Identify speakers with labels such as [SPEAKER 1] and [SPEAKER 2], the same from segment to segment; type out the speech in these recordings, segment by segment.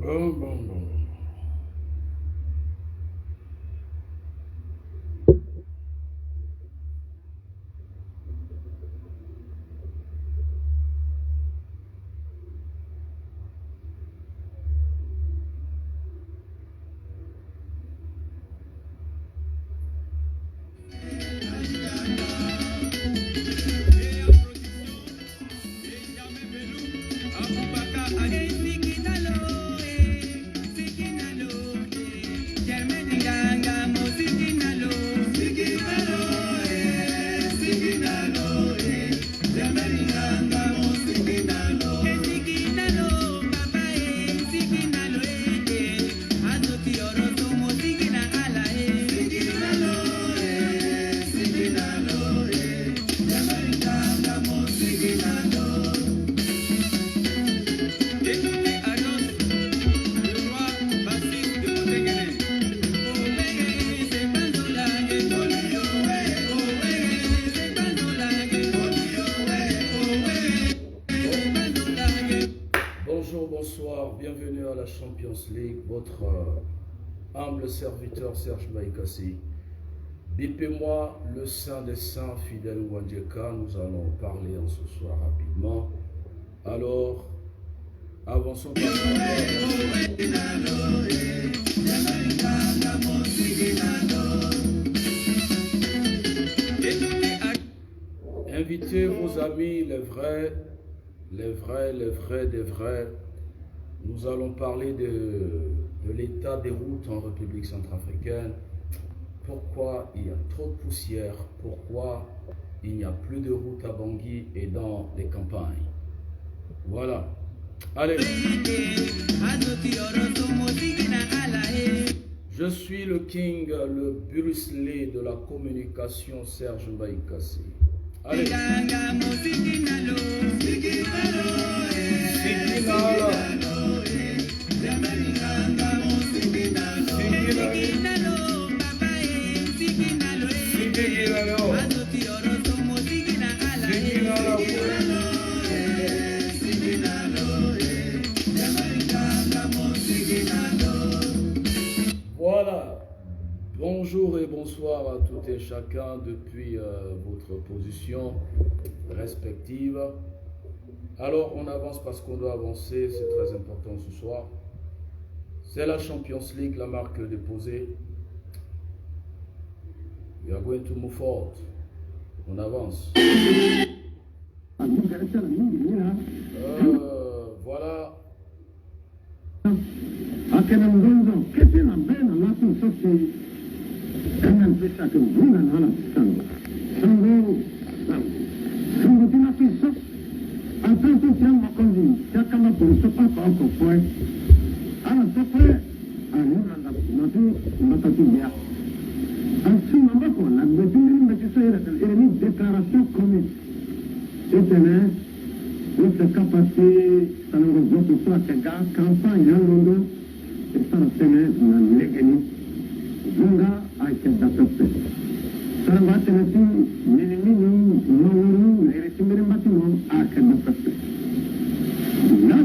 [SPEAKER 1] Bon. Bonjour, bonsoir, bienvenue à la Champions League, votre humble serviteur Serge Baïkassi. Bipez-moi le Saint des Saints, fidèle Wandjeka, nous allons parler en ce soir rapidement. Alors, avançons par invitez vos amis, les vrais, des vrais. Nous allons parler de l'état des routes en République centrafricaine. Pourquoi il y a trop de poussière? Pourquoi il n'y a plus de routes à Bangui et dans les campagnes? Voilà. Allez. Je suis le king, le Bruce Lee de la communication, Serge Baïkassi. Allez. Voilà. Bonjour et bonsoir à toutes et chacun depuis votre position respective. Alors on avance parce qu'on doit avancer, c'est très important ce soir. C'est la Champions League, la marque déposée. We are going to move forward. On avance. Voilà.
[SPEAKER 2] Déclaration commune. Notre capacité, ça nous rejoint soit que gars, campagne, Londo, et ça nous tenait dans l'égénie. Zonga a été d'affecté. Ça va tenir, minimum, non, et les bâtiments a été d'affecté. Là,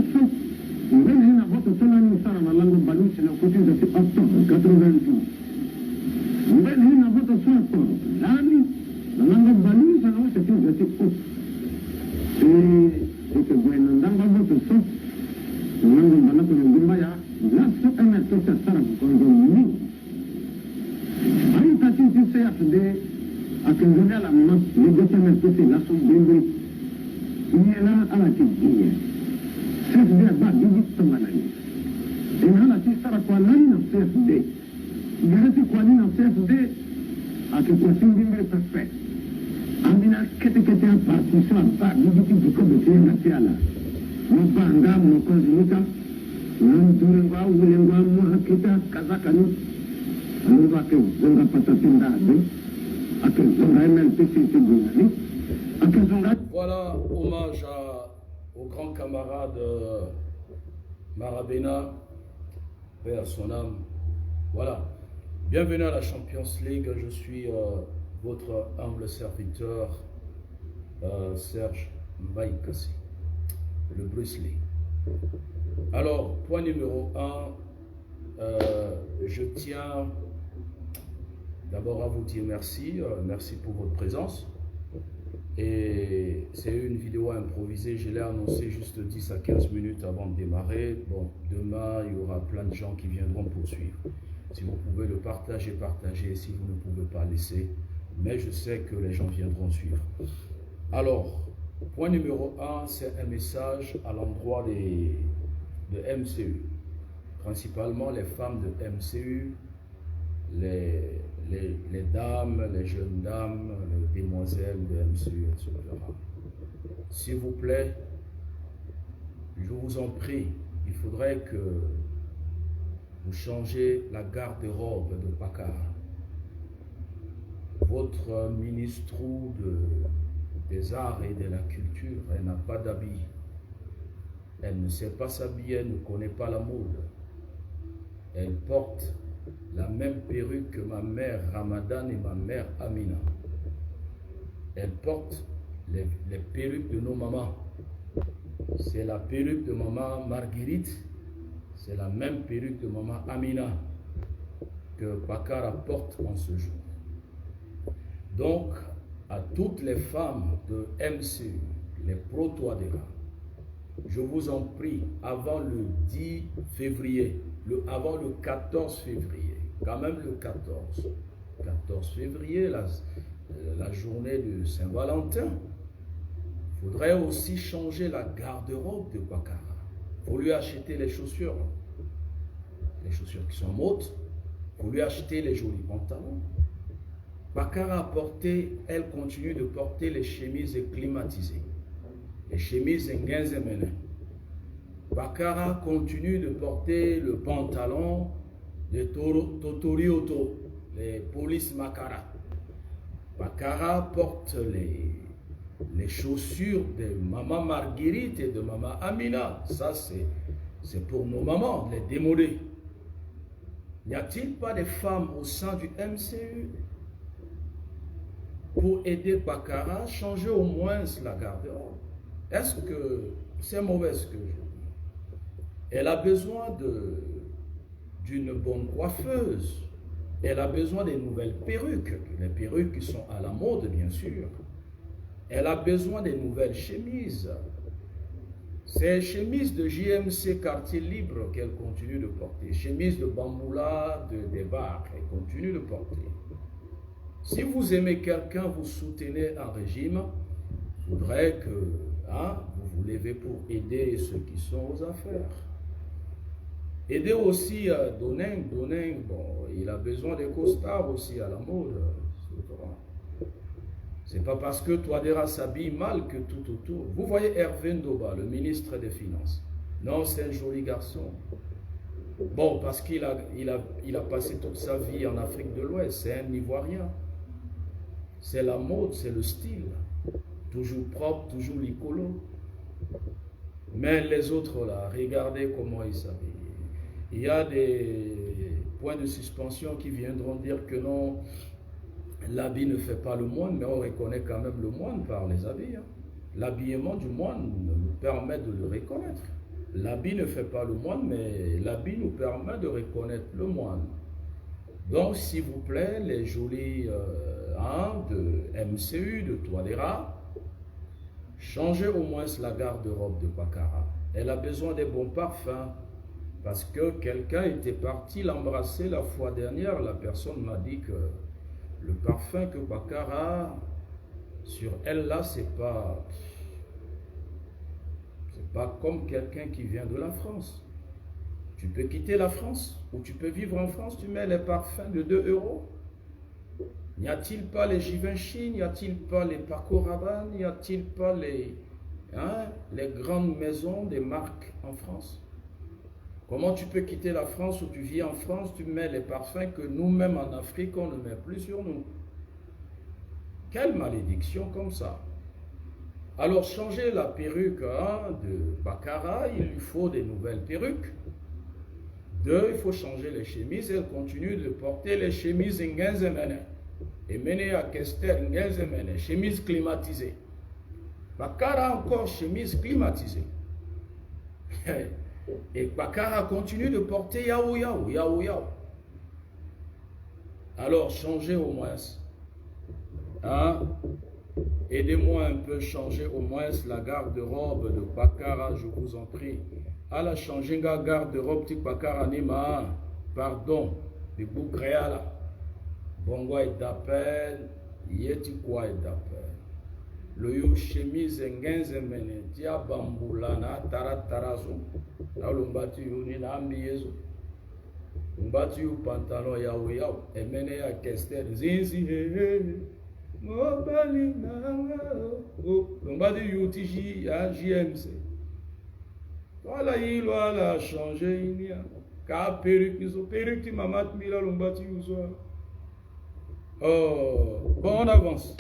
[SPEAKER 2] on va aller à votre tonalité, ça va langue balou, c'est le côté de octobre 92. On va aller à votre soir, là, la langue balou, ça va se faire de août. Et que vous n'avez pas votre sauce, vous n'avez pas de Gumbaya, là, c'est un méthode de Sarah Gondomini. Aïe, t'as dit que c'est à que vous avez la main, les deux semaines, c'est la sauce d'Indri. Il y a là à la tête. C'est bien, bah, du Samanani. Et là, la tête Sarah Kwanani dans CFD. Il y a des Kwani dans CFD, à que vous avez parfait. Amina kete a partition ba bibiti duko bete ngatiala no banga no konzika no durengwa ulengwa mo hakita kazakani no ba ke zonga patatinda de ake zonga MLPC tibunani ake zonga.
[SPEAKER 1] Voilà, hommage au grand camarade Marabena, paix à son âme. Voilà, bienvenue à la Champions League, je suis votre humble serviteur Serge Baïkassi, le Bruce Lee. Alors, point numéro 1, je tiens d'abord à vous dire merci, merci pour votre présence. Et c'est une vidéo improvisée, je l'ai annoncé juste 10 à 15 minutes avant de démarrer. Bon, demain, il y aura plein de gens qui viendront poursuivre. Si vous pouvez le partager, partagez. Si vous ne pouvez pas, laisser. Mais je sais que les gens viendront suivre. Alors, point numéro 1, c'est un message à l'endroit de MCU. Principalement les femmes de MCU, les dames, les jeunes dames, les demoiselles de MCU, etc. S'il vous plaît, je vous en prie, il faudrait que vous changez la garde-robe de Bakara. Votre ministre des arts et de la culture, elle n'a pas d'habit. Elle ne sait pas s'habiller, elle ne connaît pas la mode. Elle porte la même perruque que ma mère Ramadan et ma mère Amina. Elle porte les perruques de nos mamans. C'est la perruque de maman Marguerite, c'est la même perruque de maman Amina que Bakara porte en ce jour. Donc, à toutes les femmes de MCU, les pro-Touadéra, je vous en prie, avant le 10 février, avant le 14 février, quand même le 14 février, la journée de Saint-Valentin, il faudrait aussi changer la garde-robe de Bakara. Il faut lui acheter les chaussures qui sont hautes, il faut lui acheter les jolis pantalons. Bakara a porté, elle continue de porter les chemises climatisées, les chemises ngenzemene. Bakara continue de porter le pantalon de Totorioto, les polices Makara. Bakara porte les chaussures de maman Marguerite et de maman Amina. Ça, c'est pour nos mamans, les démodés. N'y a-t-il pas des femmes au sein du MCU pour aider Bakara à changer au moins la garde-robe? Est-ce que c'est mauvais ce que je dis? Elle a besoin d'une bonne coiffeuse. Elle a besoin des nouvelles perruques, les perruques qui sont à la mode, bien sûr. Elle a besoin des nouvelles chemises. Ces chemises de JMC Quartier Libre qu'elle continue de porter, chemises de Bamboula, des bars, elle continue de porter. Si vous aimez quelqu'un, vous soutenez un régime, il faudrait que vous vous levez pour aider ceux qui sont aux affaires. Aider aussi Donen, bon, il a besoin des costards aussi à la mode. C'est pas parce que Touadéra s'habille mal que tout autour. Vous voyez Hervé Ndoba, le ministre des Finances. Non, c'est un joli garçon. Bon, parce qu'il a passé toute sa vie en Afrique de l'Ouest, c'est un Ivoirien. C'est la mode, c'est le style. Toujours propre, toujours licolo. Mais les autres là, regardez comment ils s'habillent. Il y a des points de suspension qui viendront dire que non, l'habit ne fait pas le moine, mais on reconnaît quand même le moine par les habits. L'habillement du moine nous permet de le reconnaître. L'habit ne fait pas le moine, mais l'habit nous permet de reconnaître le moine. Donc, s'il vous plaît, les jolis de MCU, de Touadéra, changez au moins la garde-robe de Bakara. Elle a besoin des bons parfums. Parce que quelqu'un était parti l'embrasser la fois dernière, la personne m'a dit que le parfum que Bakara sur elle là, c'est pas comme quelqu'un qui vient de la France. Tu peux quitter la France ou tu peux vivre en France, tu mets les parfums de 2 €. N'y a-t-il pas les Givenchy, n'y a-t-il pas les Paco Rabanne, n'y a-t-il pas les grandes maisons des marques en France? Comment tu peux quitter la France où tu vis en France, tu mets les parfums que nous-mêmes en Afrique, on ne met plus sur nous? Quelle malédiction comme ça! Alors, changer la perruque de Bakara, il lui faut des nouvelles perruques. 2, il faut changer les chemises. Elle continue de porter les chemises ngenzemene. Et mener à Kester ngenzemene, chemise climatisée. Bakara encore chemise climatisée. Et Bakara continue de porter Yao Yao, Yao Yao. Alors changez au moins. Hein? Aidez-moi un peu, changer au moins la garde-robe de Bakara, je vous en prie. À la changer la garde-robe de Bakara Nima. Pardon, de Boukréala. Bongo est d'appel, Yeti quoi est d'appel. Le yo chemise ngenze mene, tia bambula na taratarazo. Na lumbati yu ni na ambiezo. Lumbati yu pantalon yawe yawe, emene ya kester, zinzi hehe. Mobali na lumbati yu tiji ya JMC. Voilà, il a changé, il y a. Car perruque, mamat mila lumbati yu soa. Oh, bon, on avance.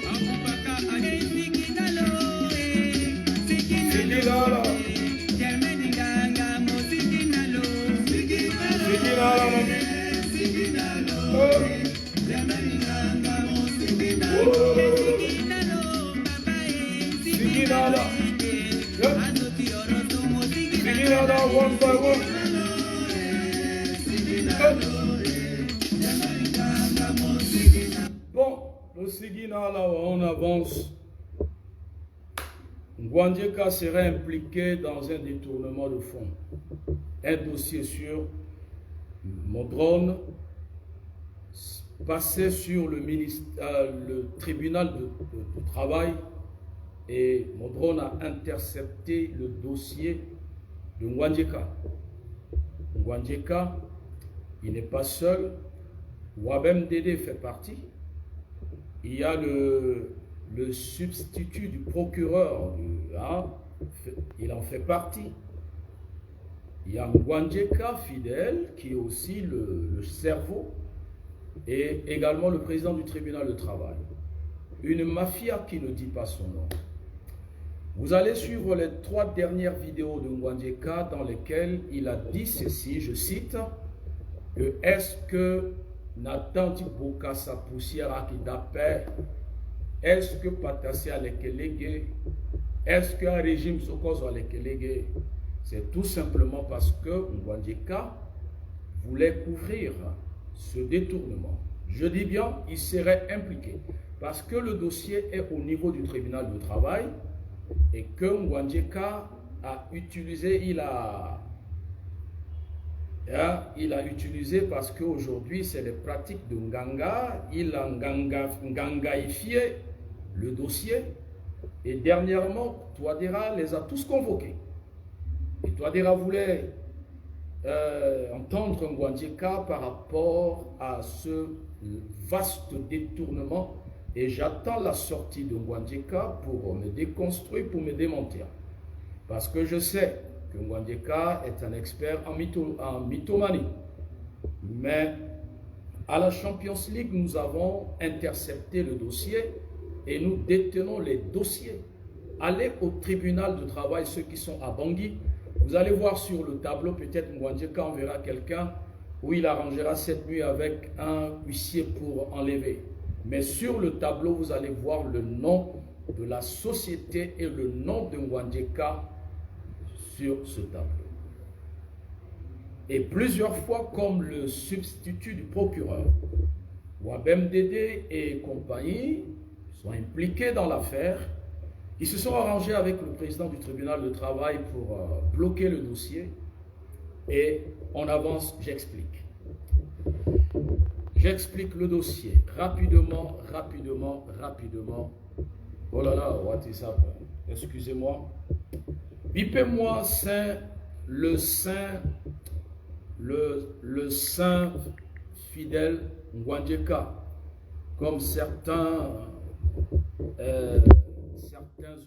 [SPEAKER 1] One by one. Bon, le Sigina là, on avance. Ngwandjeka serait impliqué dans un détournement de fonds. Un dossier sur mon drone passait sur le tribunal de travail et mon drone a intercepté le dossier de Ngwandjeka. Ngwandjeka, il n'est pas seul. Wabem Dédé fait partie. Il y a le substitut du procureur, hein, il en fait partie. Il y a Ngwandjeka Fidèle, qui est aussi le cerveau, et également le président du tribunal de travail. Une mafia qui ne dit pas son nom. Vous allez suivre les 3 dernières vidéos de Ngwandjeka dans lesquelles il a dit ceci, je cite, que est-ce que Nathan Tiboka sa poussière à qui d'appel, est-ce que Patassia Lekelege, est-ce qu'un régime Sokozo Lekelege, c'est tout simplement parce que Ngwandjeka voulait couvrir ce détournement. Je dis bien, il serait impliqué parce que le dossier est au niveau du tribunal de travail et que Ngwandjeka a utilisé, il a utilisé parce qu'aujourd'hui c'est les pratiques de Nganga, il a ngangaïfié le dossier et dernièrement Touadéra les a tous convoqués. Et Touadéra voulait entendre Ngwandjeka par rapport à ce vaste détournement et j'attends la sortie de Ngwandjeka pour me déconstruire, pour me démentir. Parce que je sais que Ngwandjeka est un expert en mythomanie. Mais à la Champions League, nous avons intercepté le dossier et nous détenons les dossiers. Allez au tribunal de travail, ceux qui sont à Bangui. Vous allez voir sur le tableau, peut-être Ngwandjeka enverra quelqu'un où il arrangera cette nuit avec un huissier pour enlever. Mais sur le tableau, vous allez voir le nom de la société et le nom de Ngwandjeka sur ce tableau. Et plusieurs fois, comme le substitut du procureur, Wabem Dédé et compagnie sont impliqués dans l'affaire. Ils se sont arrangés avec le président du tribunal de travail pour bloquer le dossier. Et on avance, j'explique. J'explique le dossier rapidement. Oh là là, what is up? Excusez-moi. Bipez-moi le saint fidèle Ngwandjeka, comme certains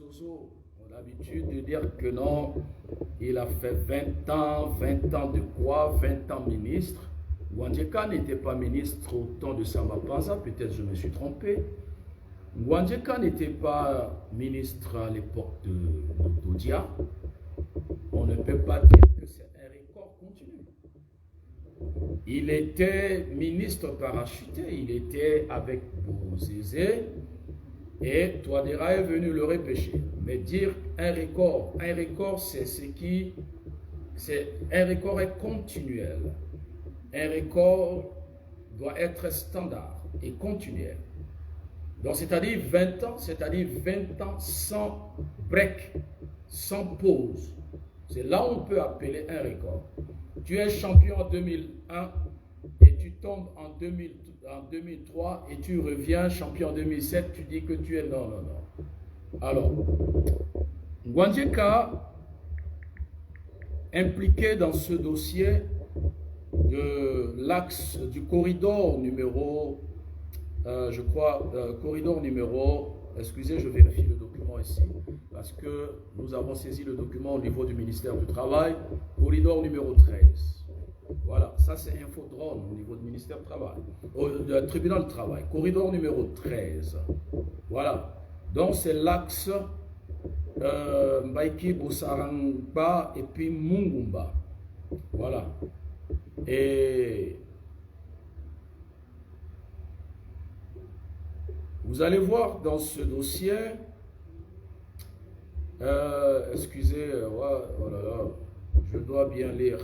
[SPEAKER 1] oiseaux ont l'habitude de dire que non, il a fait 20 ans de quoi? 20 ans ministre. Ngwandjeka n'était pas ministre au temps de Samba Panza, peut-être je me suis trompé. Ngwandjeka n'était pas ministre à l'époque de Dodia. On ne peut pas dire que c'est un record continu. Il était ministre parachuté, il était avec Bouzézé et Touadéra est venu le repêcher. Mais dire un record c'est ce qui Un record est continuel. Un record doit être standard et continuel. Donc, c'est-à-dire 20 ans, c'est-à-dire 20 ans sans break, sans pause. C'est là où on peut appeler un record. Tu es champion en 2001 et tu tombes en 2003 et tu reviens champion en 2007, tu dis que tu es non. Alors, Ngouandjeka, impliqué dans ce dossier de l'axe du corridor numéro, excusez, je vérifie le document ici, parce que nous avons saisi le document au niveau du ministère du Travail, corridor numéro 13. Voilà, ça c'est Infodrome au niveau du ministère du Travail, du tribunal du travail, corridor numéro 13. Voilà, donc c'est l'axe Mbaiki, Bosarangba et puis Mungumba. Voilà. Et vous allez voir dans ce dossier, excusez, oh là là, je dois bien lire.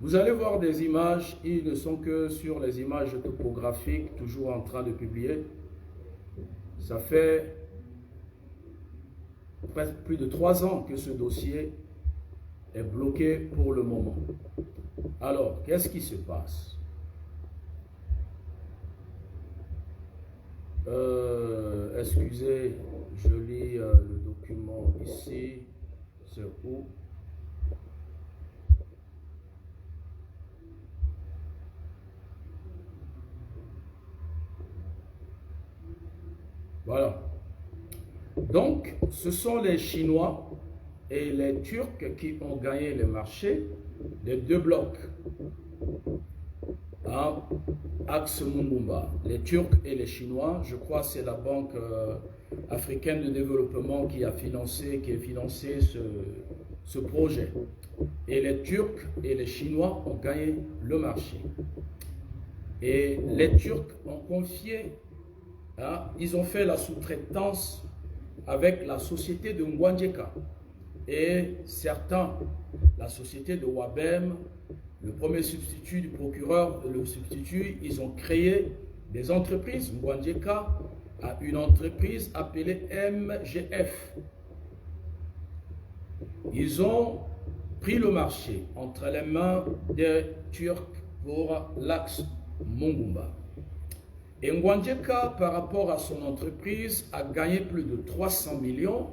[SPEAKER 1] Vous allez voir des images, ils ne sont que sur les images topographiques, toujours en train de publier. Ça fait presque plus de 3 ans que ce dossier est bloqué pour le moment. Alors, qu'est-ce qui se passe? Excusez, je lis le document ici. C'est où? Voilà. Donc, ce sont les Chinois et les Turcs qui ont gagné le marché des 2 blocs. Axe Mungumba. Les Turcs et les Chinois, je crois que c'est la Banque africaine de développement qui a financé ce projet. Et les Turcs et les Chinois ont gagné le marché. Et les Turcs ont confié, ils ont fait la sous-traitance avec la société de Ngouandjeka. Et certains, la société de Wabem, le premier substitut du procureur, le substitut, ils ont créé des entreprises. Ngouandjeka a une entreprise appelée MGF. Ils ont pris le marché entre les mains des Turcs pour l'axe Mungumba. Et Ngouandjeka, par rapport à son entreprise, a gagné plus de 300 millions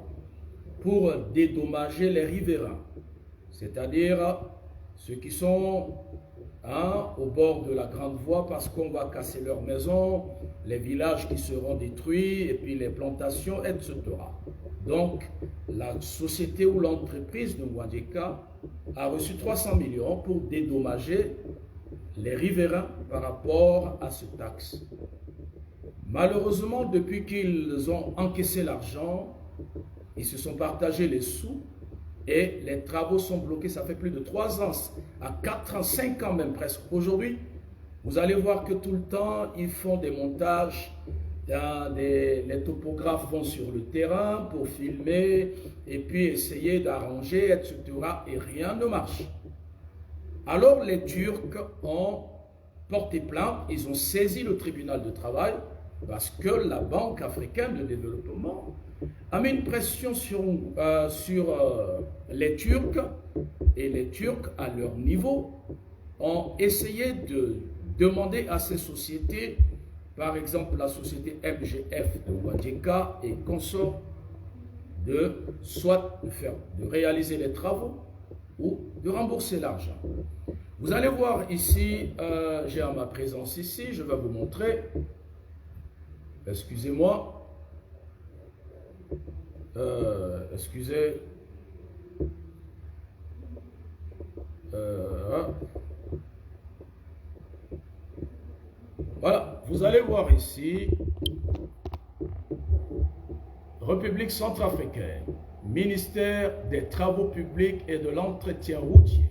[SPEAKER 1] pour dédommager les riverains, c'est-à-dire ceux qui sont au bord de la grande voie parce qu'on va casser leurs maisons, les villages qui seront détruits et puis les plantations, etc. Donc, la société ou l'entreprise de Ngouandjeka a reçu 300 millions pour dédommager les riverains par rapport à ce taxe. Malheureusement, depuis qu'ils ont encaissé l'argent, ils se sont partagés les sous et les travaux sont bloqués. Ça fait plus de 3 ans, à 4 ans, 5 ans même presque. Aujourd'hui, vous allez voir que tout le temps, ils font des montages. Les topographes vont sur le terrain pour filmer et puis essayer d'arranger, etc. Et rien ne marche. Alors les Turcs ont porté plainte, ils ont saisi le tribunal de travail parce que la Banque africaine de développement a mis une pression sur les Turcs et les Turcs, à leur niveau, ont essayé de demander à ces sociétés, par exemple la société MGF de Ngouandjeka et consorts, de réaliser les travaux ou de rembourser l'argent. Vous allez voir ici, j'ai à ma présence ici, je vais vous montrer, excusez-moi, excusez, voilà, vous allez voir ici, République centrafricaine, ministère des Travaux publics et de l'entretien routier,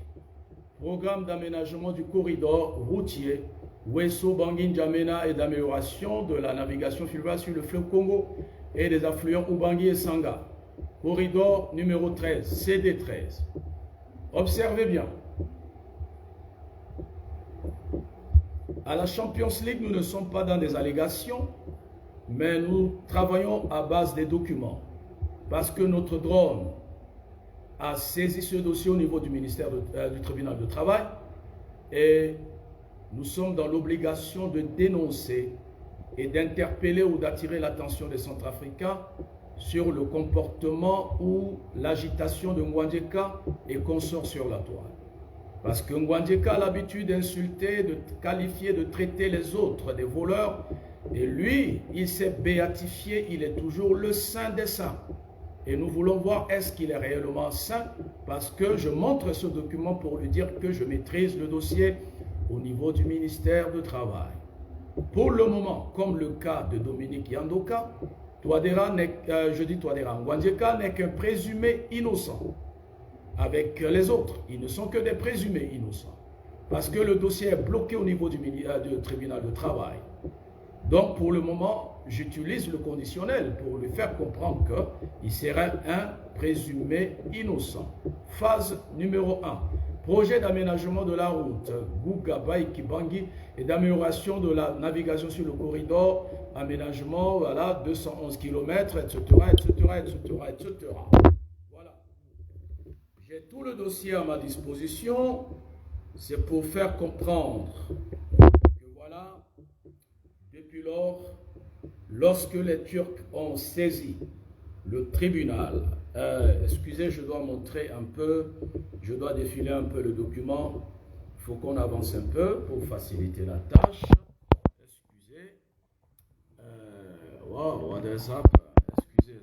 [SPEAKER 1] programme d'aménagement du corridor routier Wesso Bangui N'Djamena et d'amélioration de la navigation fluviale sur le fleuve Congo et des affluents Ubangui et Sanga. Corridor numéro 13, CD13. Observez bien. À la Champions League, nous ne sommes pas dans des allégations, mais nous travaillons à base des documents. Parce que notre drone a saisi ce dossier au niveau du ministère du tribunal de travail et nous sommes dans l'obligation de dénoncer et d'interpeller ou d'attirer l'attention des Centrafricains sur le comportement ou l'agitation de Ngouandjeka et consorts sur la toile. Parce que Ngouandjeka a l'habitude d'insulter, de qualifier, de traiter les autres des voleurs. Et lui, il s'est béatifié, il est toujours le saint des saints. Et nous voulons voir est-ce qu'il est réellement saint, parce que je montre ce document pour lui dire que je maîtrise le dossier au niveau du ministère du Travail. Pour le moment, comme le cas de Dominique Yandoka, Ngouandjeka n'est qu'un présumé innocent. Avec les autres, ils ne sont que des présumés innocents. Parce que le dossier est bloqué au niveau du tribunal de travail. Donc pour le moment, j'utilise le conditionnel pour lui faire comprendre qu'il serait un présumé innocent. Phase numéro 1. Projet d'aménagement de la route Gougabaï-Kibangui et d'amélioration de la navigation sur le corridor, aménagement, voilà, 211 km, etc., etc., etc., etc. Voilà. J'ai tout le dossier à ma disposition, c'est pour faire comprendre que voilà, depuis lors, lorsque les Turcs ont saisi le tribunal, excusez, je dois montrer un peu, je dois défiler un peu le document, il faut qu'on avance un peu pour faciliter la tâche. Excusez, wow, excusez.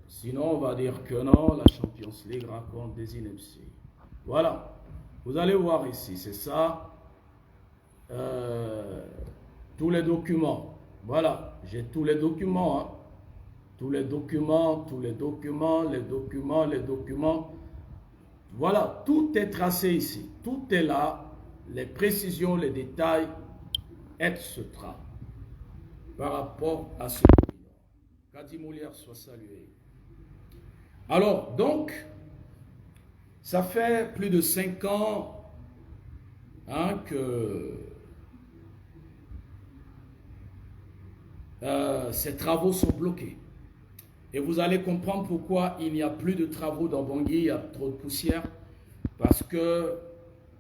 [SPEAKER 1] Sinon, on va dire que non, la Champions League raconte des inepties. Voilà, vous allez voir ici, c'est ça. Tous les documents. Voilà, j'ai tous les documents. Hein. Tous les documents. Voilà, tout est tracé ici. Tout est là. Les précisions, les détails, etc. Par rapport à ce document. Kadi Moulière soit salué. Alors, donc, ça fait plus de 5 ans hein, que ces travaux sont bloqués. Et vous allez comprendre pourquoi il n'y a plus de travaux dans Bangui, il y a trop de poussière. Parce que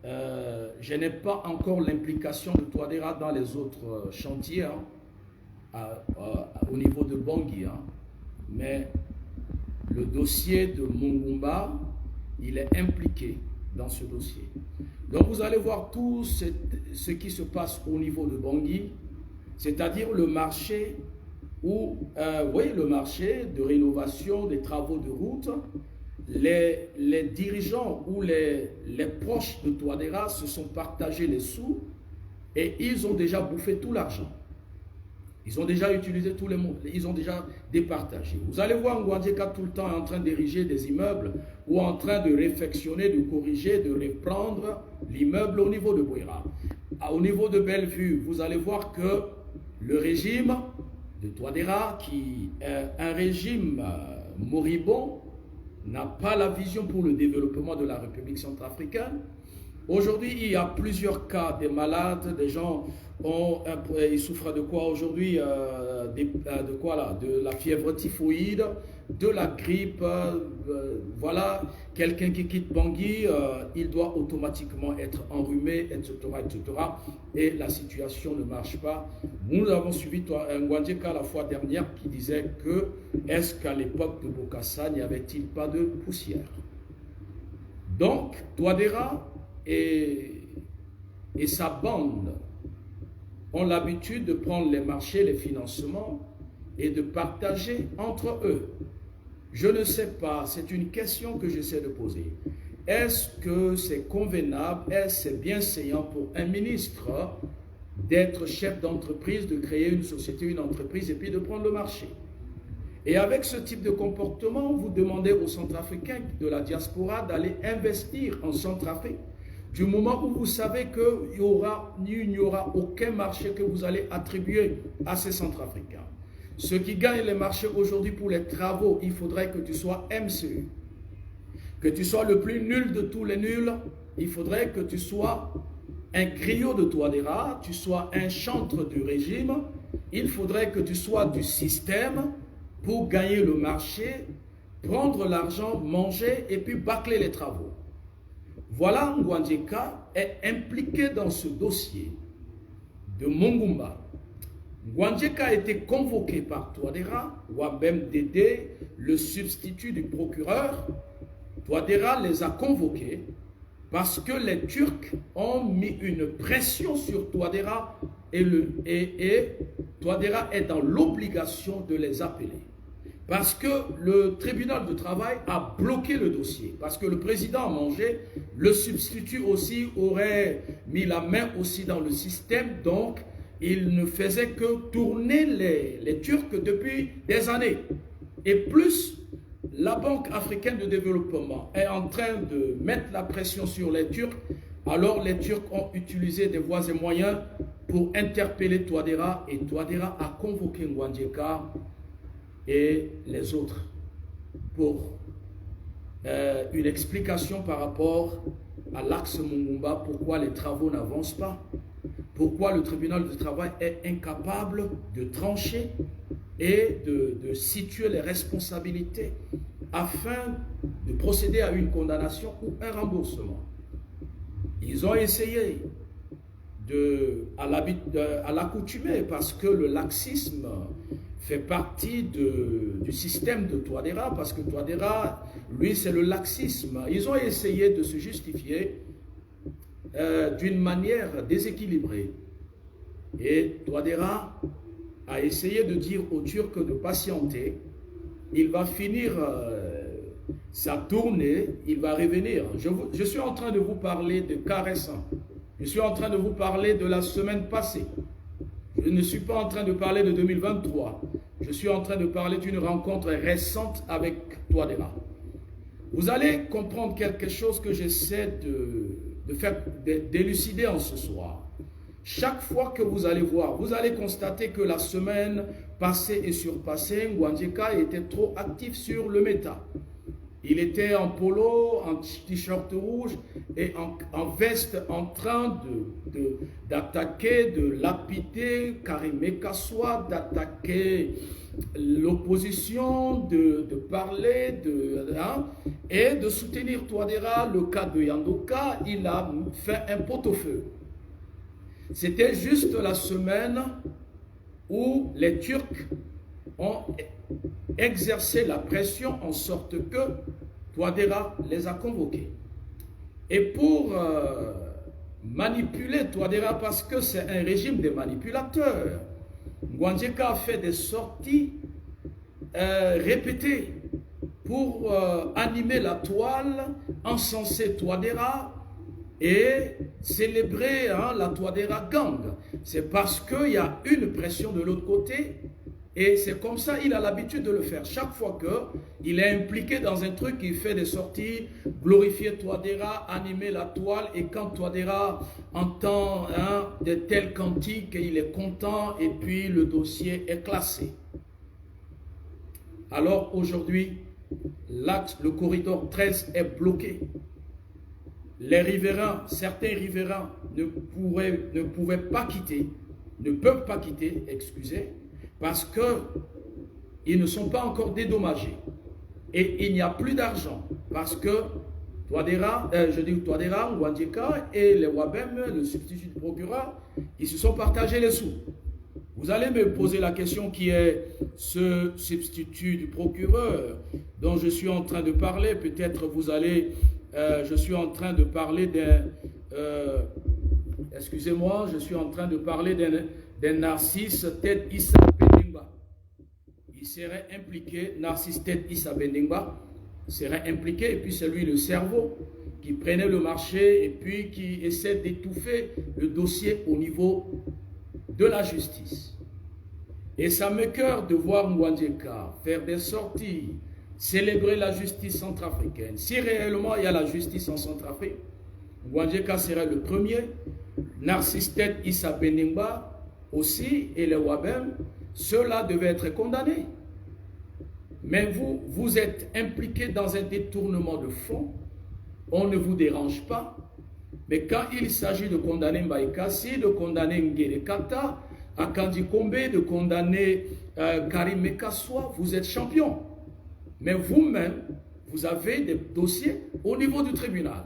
[SPEAKER 1] je n'ai pas encore l'implication de Touadéra dans les autres chantiers hein, au niveau de Bangui. Hein. Mais le dossier de Mungumba, il est impliqué dans ce dossier. Donc vous allez voir tout ce qui se passe au niveau de Bangui, c'est-à-dire le marché le marché de rénovation des travaux de route. Les dirigeants ou les proches de Touadéra se sont partagés les sous et ils ont déjà bouffé tout l'argent. Ils ont déjà utilisé tous les mots, ils ont déjà départagé. Vous allez voir Ngouandjeka tout le temps en train d'ériger des immeubles ou en train de réfectionner, de corriger, de reprendre l'immeuble au niveau de Bouira. Au niveau de Bellevue, vous allez voir que le régime de Touadéra, qui est un régime moribond, n'a pas la vision pour le développement de la République centrafricaine. Aujourd'hui, il y a plusieurs cas des malades, des gens ils souffrent de quoi aujourd'hui, de la fièvre typhoïde, de la grippe, voilà, quelqu'un qui quitte Bangui, il doit automatiquement être enrhumé, etc., etc. Et la situation ne marche pas. Nous avons suivi Ngouandjeka la fois dernière qui disait que, est-ce qu'à l'époque de Bokassa, n'y avait-il pas de poussière? Donc, Touadéra et sa bande ont l'habitude de prendre les marchés, les financements et de partager entre eux. Je ne sais pas, c'est une question que j'essaie de poser. Est-ce que c'est convenable, est-ce que c'est bienséant pour un ministre d'être chef d'entreprise, de créer une société, une entreprise et puis de prendre le marché? Et avec ce type de comportement, vous demandez aux Centrafricains de la diaspora d'aller investir en Centrafrique, du moment où vous savez qu'il n'y aura aucun marché que vous allez attribuer à ces Centrafricains. Ceux qui gagnent les marchés aujourd'hui pour les travaux, il faudrait que tu sois MCU. Que tu sois le plus nul de tous les nuls, il faudrait que tu sois un griot de Touadéra, tu sois un chantre du régime, il faudrait que tu sois du système pour gagner le marché, prendre l'argent, manger et puis bâcler les travaux. Voilà, Ngouandjeka est impliqué dans ce dossier de Mongumba. Ngouandjeka a été convoqué par Touadéra, Wabem Dédé, le substitut du procureur. Touadéra les a convoqués parce que les Turcs ont mis une pression sur Touadéra et Touadéra est dans l'obligation de les appeler. Parce que le tribunal de travail a bloqué le dossier. Parce que le président a mangé, le substitut aussi aurait mis la main aussi dans le système. Donc, il ne faisait que tourner les Turcs depuis des années. Et plus, la Banque africaine de développement est en train de mettre la pression sur les Turcs. Alors, les Turcs ont utilisé des voies et moyens pour interpeller Touadéra. Et Touadéra a convoqué Ngouandjeka et les autres pour une explication par rapport à l'axe Mongumba, pourquoi les travaux n'avancent pas, pourquoi le tribunal du travail est incapable de trancher et de situer les responsabilités afin de procéder à une condamnation ou un remboursement. Ils ont essayé à l'accoutumée parce que le laxisme fait partie du système de Touadéra, parce que Touadéra, lui, c'est le laxisme. Ils ont essayé de se justifier d'une manière déséquilibrée. Et Touadéra a essayé de dire aux Turcs de patienter. Il va finir sa tournée, il va revenir. Je suis en train de vous parler de cas récents. Je suis en train de vous parler de la semaine passée. Je ne suis pas en train de parler de 2023. Je suis en train de parler d'une rencontre récente avec Touadéra. Vous allez comprendre quelque chose que j'essaie d'élucider en ce soir. Chaque fois que vous allez voir, vous allez constater que la semaine passée et surpassée, Ngouandjeka était trop actif sur le méta. Il était en polo, en t-shirt rouge et en veste en train d'attaquer, de lapider Karim Kassoua, d'attaquer l'opposition, de parler et de soutenir Touadéra. Le cas de Yandoka, il a fait un pot-au-feu. C'était juste la semaine où les Turcs ont exercé la pression en sorte que Touadéra les a convoqués. Et pour manipuler Touadéra, parce que c'est un régime de manipulateurs, Ngouandjeka a fait des sorties répétées pour animer la toile, encenser Touadéra et célébrer la Touadéra gang. C'est parce qu'il y a une pression de l'autre côté. Et c'est comme ça qu'il a l'habitude de le faire. Chaque fois qu'il est impliqué dans un truc, il fait des sorties, glorifier Touadéra, animer la toile. Et quand Touadéra entend de tels cantiques, il est content et puis le dossier est classé. Alors aujourd'hui, le corridor 13 est bloqué. Les riverains, certains riverains ne peuvent pas quitter, excusez, parce qu'ils ne sont pas encore dédommagés. Et il n'y a plus d'argent. Parce que Touadéra, Ngouandjeka et les Wabem, le substitut du procureur, ils se sont partagés les sous. Vous allez me poser la question qui est ce substitut du procureur dont je suis en train de parler. Peut-être vous allez... je suis en train de parler d'un... excusez-moi, je suis en train de parler d'un Narcisse Ted Issa Bendingba. Il serait impliqué, Narcisse Ted Issa Bendingba serait impliqué, et puis c'est lui le cerveau qui prenait le marché et puis qui essaie d'étouffer le dossier au niveau de la justice. Et ça m'écoeure de voir Ngouandjeka faire des sorties, célébrer la justice centrafricaine. Si réellement il y a la justice en Centrafrique, Ngouandjeka serait le premier, Narcistet Issa Beningba aussi, et les Wabem, ceux-là devaient être condamnés. Mais vous êtes impliqués dans un détournement de fonds, on ne vous dérange pas. Mais quand il s'agit de condamner Mbaïkassi, de condamner Ngere Kata, Akandi Kombe, de condamner Karim Mekassoua, vous êtes champion. Mais vous-même, vous avez des dossiers au niveau du tribunal.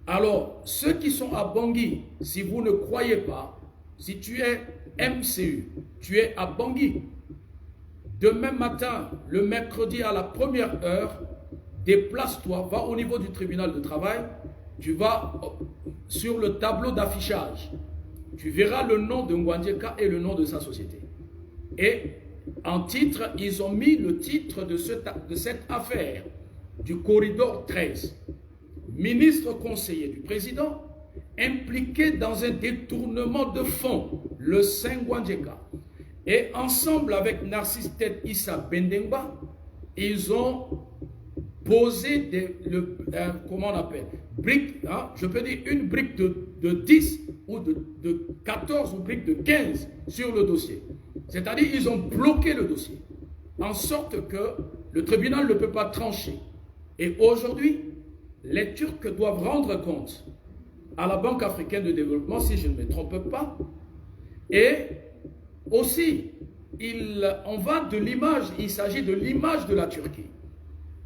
[SPEAKER 1] Alors, ceux qui sont à Bangui, si vous ne croyez pas, si tu es MCU, tu es à Bangui, demain matin, le mercredi à la première heure, déplace-toi, va au niveau du tribunal de travail, tu vas sur le tableau d'affichage, tu verras le nom de Ngouandjeka et le nom de sa société. Et en titre, ils ont mis le titre de cette affaire du corridor 13. Ministre conseiller du président, impliqué dans un détournement de fonds, le Saint Ngouandjeka. Et ensemble avec Narcistet Issa Beningba, ils ont posé comment on appelle, briques, hein, je peux dire une brique de 10 ou de 14 ou briques de 15 sur le dossier. C'est-à-dire ils ont bloqué le dossier, en sorte que le tribunal ne peut pas trancher. Et aujourd'hui, les Turcs doivent rendre compte à la Banque africaine de développement, si je ne me trompe pas, et aussi, on va de l'image, il s'agit de l'image de la Turquie,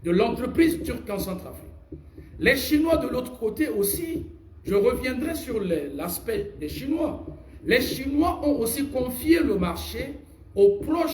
[SPEAKER 1] de l'entreprise turque en Centrafrique. Les Chinois de l'autre côté aussi, je reviendrai sur l'aspect des Chinois. Les Chinois ont aussi confié le marché aux proches